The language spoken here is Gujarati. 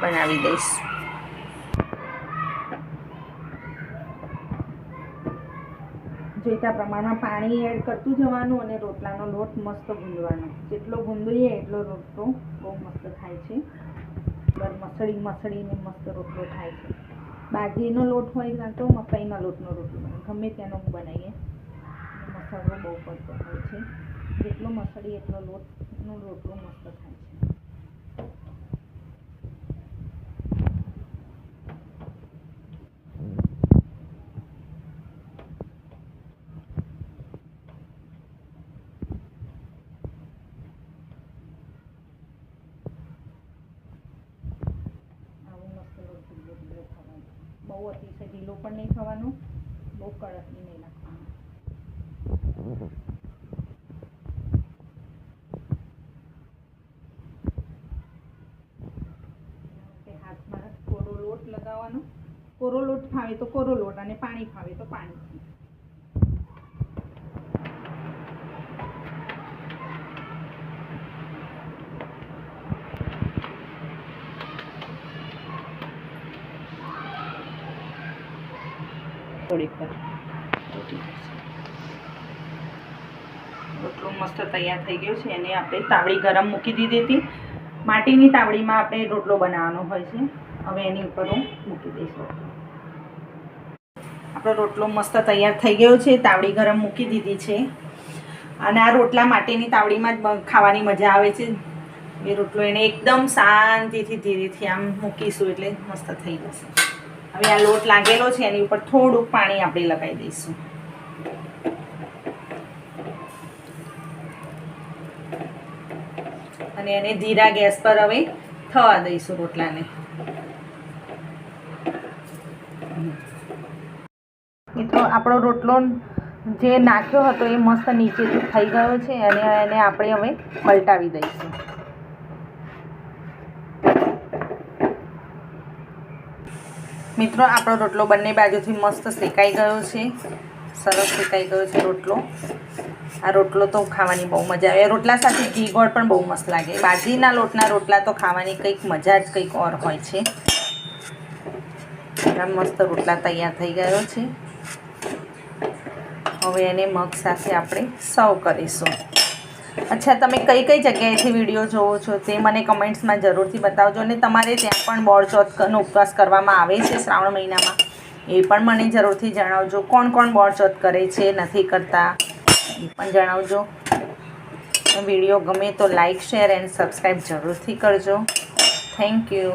બનાવી દઈશ. જોઈતા પ્રમાણમાં પાણી એડ કરતું જવાનું અને રોટલાનો લોટ મસ્ત ગૂંદવાનો. જેટલો ગૂંદીએ એટલો રોટલો બહુ મસ્ત થાય છે. મસળીને મસ્ત રોટલો થાય છે. બાજરીનો લોટ હોય તો મકાઈના લોટનો રોટલો બને, ગમે તેનો બનાવીએ. મસાલો બહુ પડતો હોય છે. જેટલો મસળીએ એટલો લોટનો રોટલો મસ્ત થાય છે. બહુ અતિશય ઢીલો પણ નહીં થવાનું, બહુ કડક નહીં નાખવાનું. હાથમાં કોરો લોટ લગાવવાનો. કોરો લોટ ફાવે તો કોરો લોટ અને પાણી ફાવે તો પાણી. થોડીક રોટલો મસ્ત તૈયાર થઈ ગયો છે. એને આપણે તાવડી ગરમ મૂકી દીધી હતી. માટીની તાવડીમાં આપણે રોટલો બનાવવાનો હોય છે. હવે એની ઉપર હું મૂકી દઈશ. આપણો રોટલો મસ્ત તૈયાર થઈ ગયો છે. તાવડી ગરમ મૂકી દીધી છે અને આ રોટલા માટીની તાવડીમાં જ ખાવાની મજા આવે છે. એ રોટલો એને એકદમ શાંતિથી ધીરેથી આમ મૂકીશું એટલે મસ્ત થઈ જશે. હવે આ લોટ લાગેલો છે એની ઉપર થોડુંક પાણી આપણે લગાવી દઈશું. અને એને ધીરા ગેસ પર હવે થવા દઈશું રોટલાને. મિત્રો આપણો રોટલો જે નાખ્યો હતો એ મસ્ત નીચેથી થઈ ગયો છે અને એને આપણે હવે પલટાવી દઈશું. મિત્રો આપણો રોટલો બંને બાજુથી મસ્ત શેકાઈ ગયો છે. સરસ શેકાઈ ગયો છે રોટલો. આ રોટલો તો ખાવાની બહુ મજા આવે. રોટલા સાથે ઘી ગોળ પણ બહુ મસ્ત લાગે. બાજરીના લોટના રોટલા તો ખાવાની કંઈક મજા જ કંઈક ઓર હોય છે. આ મસ્ત રોટલા તૈયાર થઈ ગયો છે. હવે એને મગ સાથે આપણે સર્વ કરીશું. અચ્છા, તમે કઈ કઈ જગ્યાએથી વિડીયો જોવો છો તે મને કમેન્ટ્સમાં જરૂરથી બતાવજો. અને તમારે ત્યાં પણ બોળચોથનો ઉપવાસ કરવામાં આવે છે શ્રાવણ મહિનામાં, એ પણ મને જરૂરથી જણાવજો. કોણ કોણ બોળચોથ કરે છે, નથી કરતા, એ પણ જણાવજો. વિડીયો ગમે તો લાઇક, શેર એન્ડ સબસ્ક્રાઈબ જરૂરથી કરજો. Thank you.